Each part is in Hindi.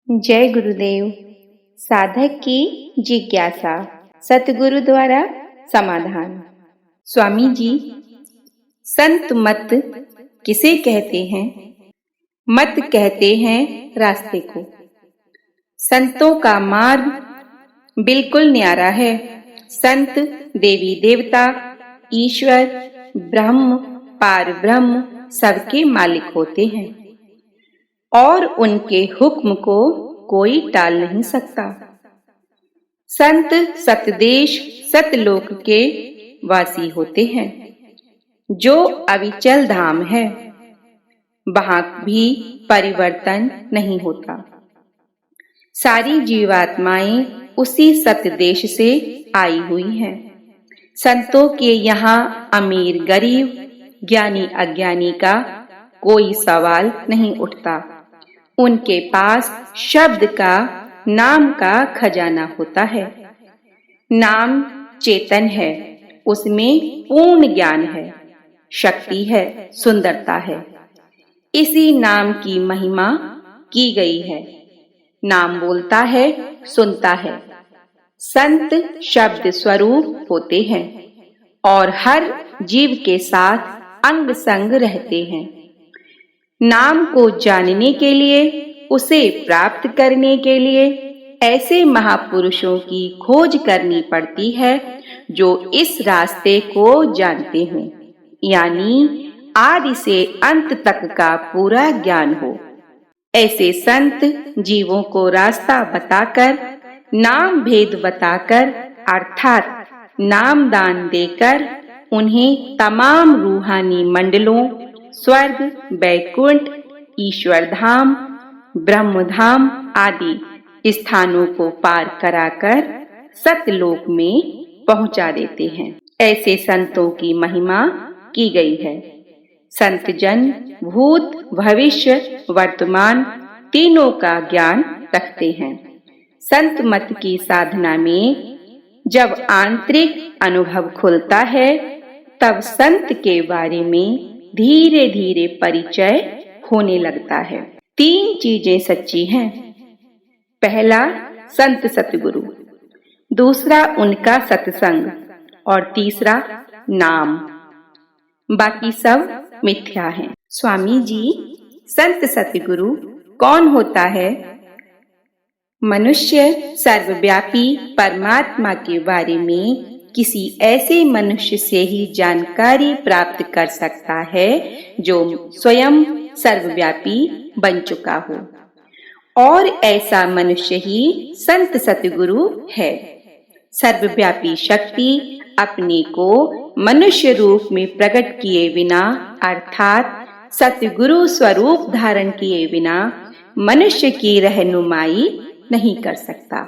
जय गुरुदेव। साधक की जिज्ञासा, सतगुरु द्वारा समाधान। स्वामी जी, संत मत किसे कहते हैं? मत कहते हैं रास्ते को। संतों का मार्ग बिल्कुल न्यारा है। संत देवी देवता, ईश्वर, ब्रह्म, पार ब्रह्म सबके मालिक होते हैं और उनके हुक्म को कोई टाल नहीं सकता। संत सतदेश सतलोक के वासी होते हैं, जो अविचल धाम है, वहां भी परिवर्तन नहीं होता। सारी जीवात्माएं उसी सतदेश से आई हुई हैं। संतों के यहाँ अमीर गरीब, ज्ञानी अज्ञानी का कोई सवाल नहीं उठता। उनके पास शब्द का, नाम का खजाना होता है। नाम चेतन है, उसमें पूर्ण ज्ञान है, शक्ति है, सुंदरता है। इसी नाम की महिमा की गई है। नाम बोलता है, सुनता है। संत शब्द स्वरूप होते हैं और हर जीव के साथ अंग संग रहते हैं। नाम को जानने के लिए, उसे प्राप्त करने के लिए ऐसे महापुरुषों की खोज करनी पड़ती है जो इस रास्ते को जानते हैं, यानी आदि से अंत तक का पूरा ज्ञान हो। ऐसे संत जीवों को रास्ता बताकर, नाम भेद बताकर, अर्थात नाम दान देकर उन्हें तमाम रूहानी मंडलों, स्वर्ग, वैकुंठ, ईश्वर धाम, ब्रह्म धाम आदि स्थानों को पार कराकर सतलोक में पहुंचा देते हैं। ऐसे संतों की महिमा की गई है। संत जन भूत, भविष्य, वर्तमान तीनों का ज्ञान रखते हैं। संत मत की साधना में जब आंतरिक अनुभव खुलता है, तब संत के बारे में धीरे धीरे परिचय होने लगता है। 3 चीजें सच्ची हैं। पहला संत सतगुरु, दूसरा उनका सत्संग और तीसरा नाम। बाकी सब मिथ्या है। स्वामी जी, संत सतगुरु कौन होता है? मनुष्य सर्वव्यापी परमात्मा के बारे में किसी ऐसे मनुष्य से ही जानकारी प्राप्त कर सकता है जो स्वयं सर्वव्यापी बन चुका हो, और ऐसा मनुष्य ही संत सतगुरु है। सर्वव्यापी शक्ति अपने को मनुष्य रूप में प्रकट किए बिना, अर्थात सतगुरु स्वरूप धारण किए बिना मनुष्य की रहनुमाई नहीं कर सकता।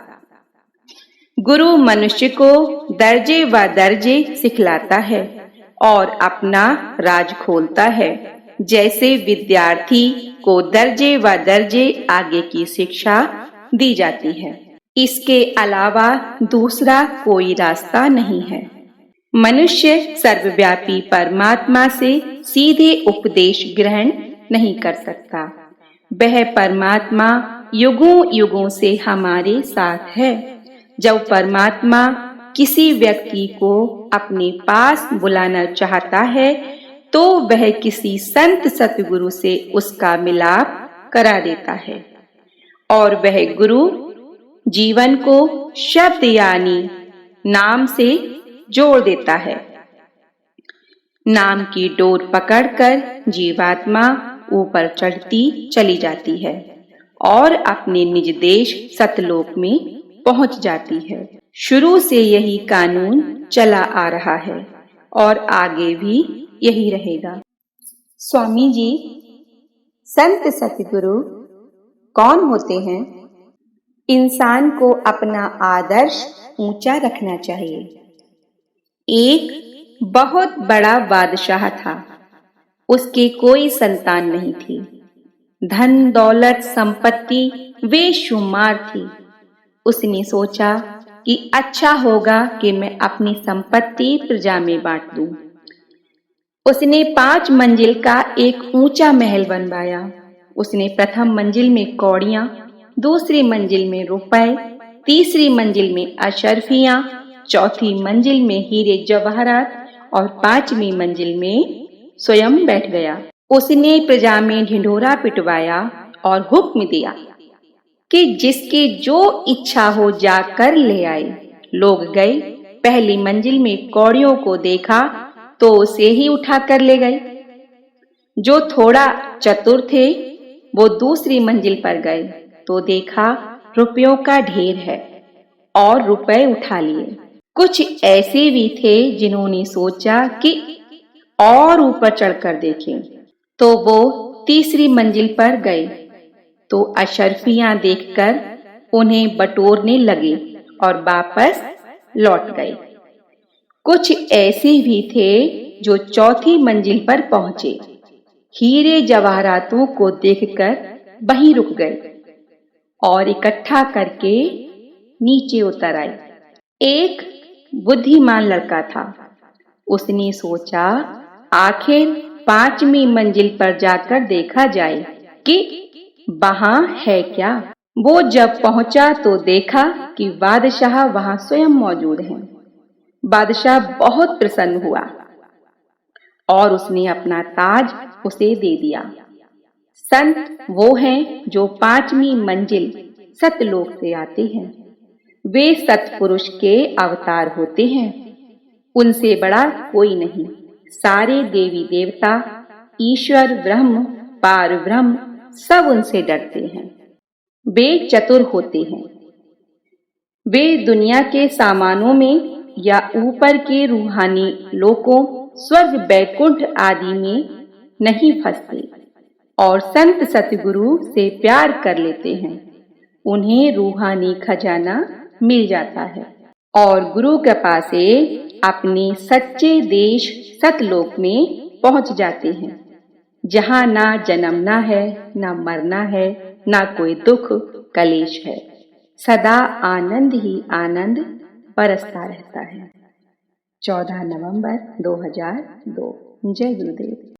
गुरु मनुष्य को दर्जे व दर्जे सिखलाता है और अपना राज खोलता है। जैसे विद्यार्थी को दर्जे व दर्जे आगे की शिक्षा दी जाती है, इसके अलावा दूसरा कोई रास्ता नहीं है। मनुष्य सर्वव्यापी परमात्मा से सीधे उपदेश ग्रहण नहीं कर सकता। वह परमात्मा युगों युगों से हमारे साथ है। जब परमात्मा किसी व्यक्ति को अपने पास बुलाना चाहता है, तो वह किसी संत सतगुरु से उसका मिलाप करा देता है और वह गुरु जीवन को शब्द यानी नाम से जोड़ देता है। नाम की डोर पकड़कर जीवात्मा ऊपर चढ़ती चली जाती है और अपने निज देश सतलोक में पहुंच जाती है। शुरू से यही कानून चला आ रहा है और आगे भी यही रहेगा। स्वामी जी, संत सतगुरु कौन होते हैं? इंसान को अपना आदर्श ऊंचा रखना चाहिए। एक बहुत बड़ा बादशाह था। उसके कोई संतान नहीं थी। धन दौलत संपत्ति बेशुमार थी। उसने सोचा कि अच्छा होगा कि मैं अपनी संपत्ति प्रजा में बांट दूं। उसने 5 मंजिल का एक ऊंचा महल बनवाया। उसने प्रथम मंजिल में कौड़ियां, दूसरी मंजिल में रुपए, तीसरी मंजिल में अशर्फियां, चौथी मंजिल में हीरे जवाहरात और पांचवी मंजिल में स्वयं बैठ गया। उसने प्रजा में ढिंढोरा पिटवाया और हुक्म दिया कि जिसकी जो इच्छा हो जाकर ले आए। लोग गए, पहली मंजिल में कौड़ियों को देखा तो उसे ही उठा कर ले गए। जो थोड़ा चतुर थे वो दूसरी मंजिल पर गए तो देखा रुपयों का ढेर है और रुपए उठा लिए। कुछ ऐसे भी थे जिन्होंने सोचा कि और ऊपर चढ़कर देखें, तो वो तीसरी मंजिल पर गए तो अशर्फियां देखकर उन्हें बटोरने लगे और वापस लौट गए। कुछ ऐसे भी थे जो चौथी मंजिल पर पहुंचे, हीरे जवाहरातों को देखकर वहीं रुक गए और इकट्ठा करके नीचे उतर आए। एक बुद्धिमान लड़का था। उसने सोचा आखिर पांचवी मंजिल पर जाकर देखा जाए कि वहां है क्या। वो जब पहुंचा तो देखा कि बादशाह वहां स्वयं मौजूद हैं। बादशाह बहुत प्रसन्न हुआ और उसने अपना ताज उसे दे दिया। संत वो हैं जो पांचवी मंजिल सतलोक से आते हैं। वे सतपुरुष के अवतार होते हैं। उनसे बड़ा कोई नहीं। सारे देवी देवता, ईश्वर, ब्रह्म, पार ब्रह्म सब उनसे डरते हैं। वे चतुर होते हैं। वे दुनिया के सामानों में या ऊपर के रूहानी लोकों, स्वर्ग, बैकुंठ आदि में नहीं फंसते और संत सतगुरु से प्यार कर लेते हैं। उन्हें रूहानी खजाना मिल जाता है और गुरु कृपा से अपने सच्चे देश सतलोक में पहुंच जाते हैं, जहां ना जन्मना है, ना मरना है, ना कोई दुख कलेश है। सदा आनंद ही आनंद बरसता रहता है। 14 नवंबर 2002। जय गुरुदेव।